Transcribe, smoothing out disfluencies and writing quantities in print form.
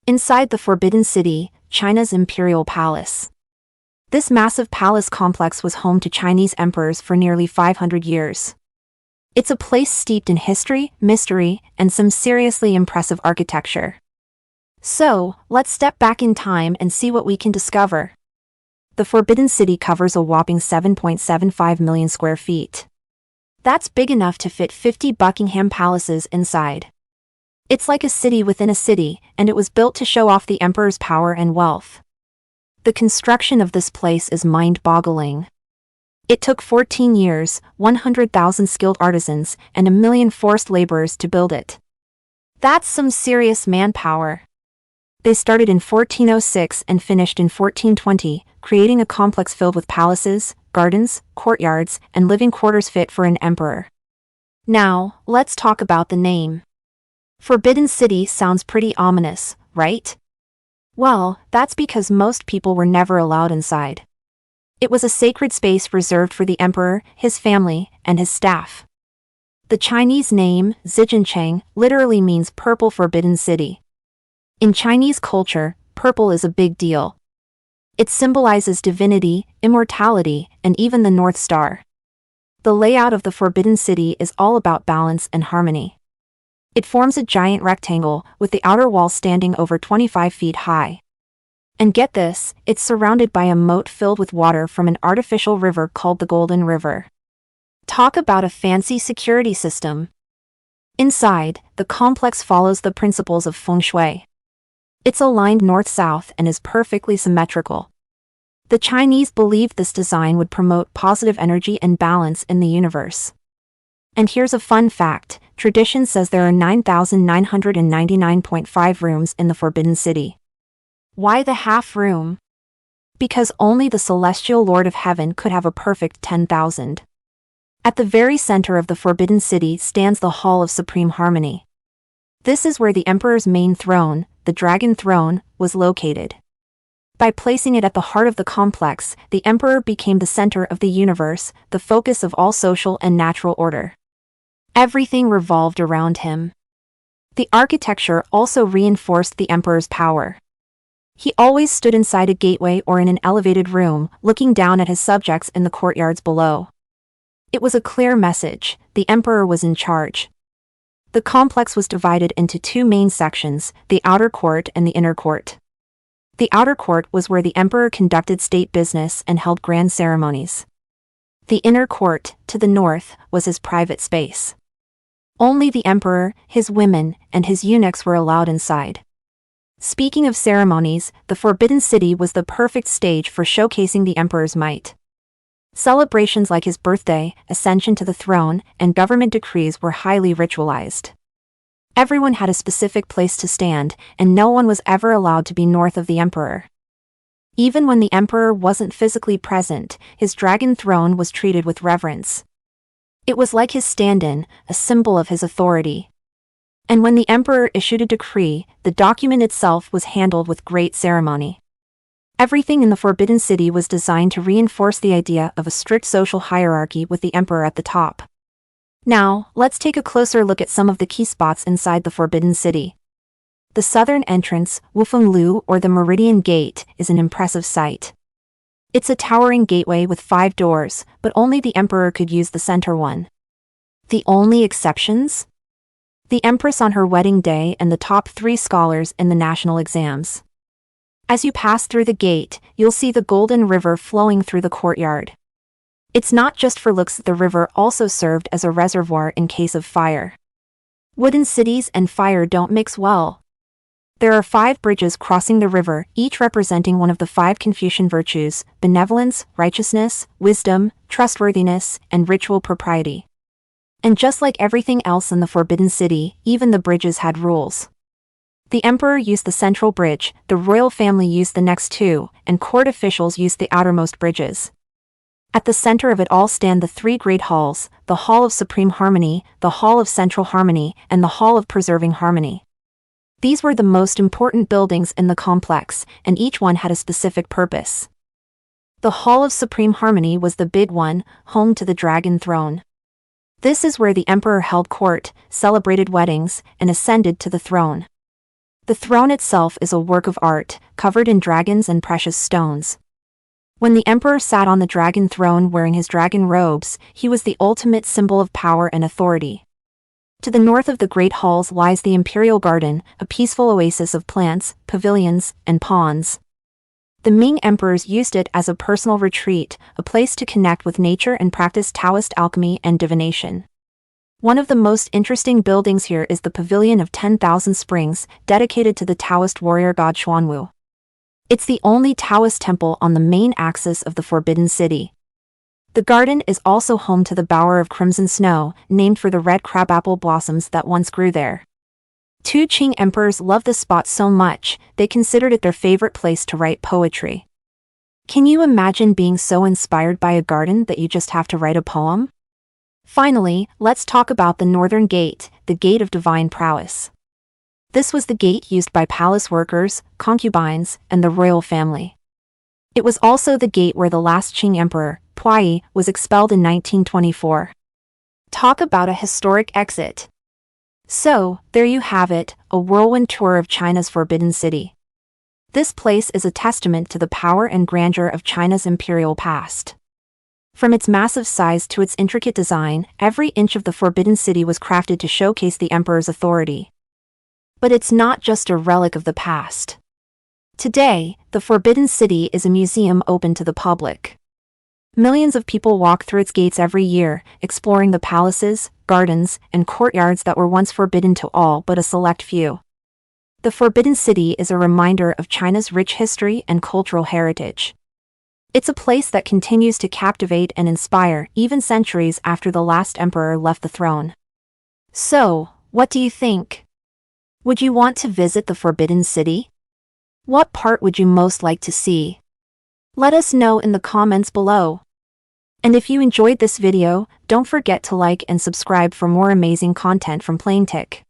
Inside the Forbidden City, China's Imperial Palace. This massive palace complex was home to Chinese emperors for nearly 500 years. It's a place steeped in history, mystery, and some seriously impressive architecture. So, let's step back in time and see what we can discover. The Forbidden City covers a whopping 7.75 million square feet. That's big enough to fit 50 Buckingham palaces inside. It's like a city within a city, and it was built to show off the emperor's power and wealth. The construction of this place is mind-boggling. It took 14 years, 100,000 skilled artisans, and 1 million forced laborers to build it. That's some serious manpower. They started in 1406 and finished in 1420, creating a complex filled with palaces, gardens, courtyards, and living quarters fit for an emperor. Now, let's talk about the name. Forbidden City sounds pretty ominous, right? Well, that's because most people were never allowed inside. It was a sacred space reserved for the emperor, his family, and his staff. The Chinese name, Zijiancheng, literally means Purple Forbidden City. In Chinese culture, purple is a big deal. It symbolizes divinity, immortality, and even the North Star. The layout of the Forbidden City is all about balance and harmony. It forms a giant rectangle, with the outer wall standing over 25 feet high. And get this, it's surrounded by a moat filled with water from an artificial river called the Golden River. Talk about a fancy security system. Inside, the complex follows the principles of feng shui. It's aligned north-south and is perfectly symmetrical. The Chinese believed this design would promote positive energy and balance in the universe. And here's a fun fact, tradition says there are 9,999.5 rooms in the Forbidden City. Why the half room? Because only the celestial Lord of Heaven could have a perfect 10,000. At the very center of the Forbidden City stands the Hall of Supreme Harmony. This is where the Emperor's main throne, the Dragon Throne, was located. By placing it at the heart of the complex, the Emperor became the center of the universe, the focus of all social and natural order. Everything revolved around him. The architecture also reinforced the Emperor's power. He always stood inside a gateway or in an elevated room, looking down at his subjects in the courtyards below. It was a clear message, the Emperor was in charge. The complex was divided into two main sections, the outer court and the inner court. The outer court was where the emperor conducted state business and held grand ceremonies. The inner court, to the north, was his private space. Only the emperor, his women, and his eunuchs were allowed inside. Speaking of ceremonies, the Forbidden City was the perfect stage for showcasing the emperor's might. Celebrations like his birthday, ascension to the throne, and government decrees were highly ritualized. Everyone had a specific place to stand, and no one was ever allowed to be north of the emperor. Even when the emperor wasn't physically present, his dragon throne was treated with reverence. It was like his stand-in, a symbol of his authority. And when the emperor issued a decree, the document itself was handled with great ceremony. Everything in the Forbidden City was designed to reinforce the idea of a strict social hierarchy with the emperor at the top. Now, let's take a closer look at some of the key spots inside the Forbidden City. The southern entrance, Wufenglu or the Meridian Gate, is an impressive sight. It's a towering gateway with 5 doors, but only the emperor could use the center one. The only exceptions? The empress on her wedding day and the top 3 scholars in the national exams. As you pass through the gate, you'll see the Golden River flowing through the courtyard. It's not just for looks, the river also served as a reservoir in case of fire. Wooden cities and fire don't mix well. There are 5 bridges crossing the river, each representing one of the 5 Confucian virtues: benevolence, righteousness, wisdom, trustworthiness, and ritual propriety. And just like everything else in the Forbidden City, even the bridges had rules. The emperor used the central bridge, the royal family used the next 2, and court officials used the outermost bridges. At the center of it all stand the 3 great halls, the Hall of Supreme Harmony, the Hall of Central Harmony, and the Hall of Preserving Harmony. These were the most important buildings in the complex, and each one had a specific purpose. The Hall of Supreme Harmony was the big one, home to the Dragon Throne. This is where the emperor held court, celebrated weddings, and ascended to the throne. The throne itself is a work of art, covered in dragons and precious stones. When the emperor sat on the dragon throne wearing his dragon robes, he was the ultimate symbol of power and authority. To the north of the great halls lies the Imperial Garden, a peaceful oasis of plants, pavilions, and ponds. The Ming emperors used it as a personal retreat, a place to connect with nature and practice Taoist alchemy and divination. One of the most interesting buildings here is the Pavilion of 10,000 Springs, dedicated to the Taoist warrior god Xuanwu. It's the only Taoist temple on the main axis of the Forbidden City. The garden is also home to the Bower of Crimson Snow, named for the red crabapple blossoms that once grew there. Two Qing emperors loved the spot so much, they considered it their favorite place to write poetry. Can you imagine being so inspired by a garden that you just have to write a poem? Finally, let's talk about the Northern Gate, the Gate of Divine Prowess. This was the gate used by palace workers, concubines, and the royal family. It was also the gate where the last Qing emperor, Puyi, was expelled in 1924. Talk about a historic exit. So, there you have it, a whirlwind tour of China's Forbidden City. This place is a testament to the power and grandeur of China's imperial past. From its massive size to its intricate design, every inch of the Forbidden City was crafted to showcase the emperor's authority. But it's not just a relic of the past. Today, the Forbidden City is a museum open to the public. Millions of people walk through its gates every year, exploring the palaces, gardens, and courtyards that were once forbidden to all but a select few. The Forbidden City is a reminder of China's rich history and cultural heritage. It's a place that continues to captivate and inspire even centuries after the last emperor left the throne. So, what do you think? Would you want to visit the Forbidden City? What part would you most like to see? Let us know in the comments below. And if you enjoyed this video, don't forget to like and subscribe for more amazing content from Plaintick.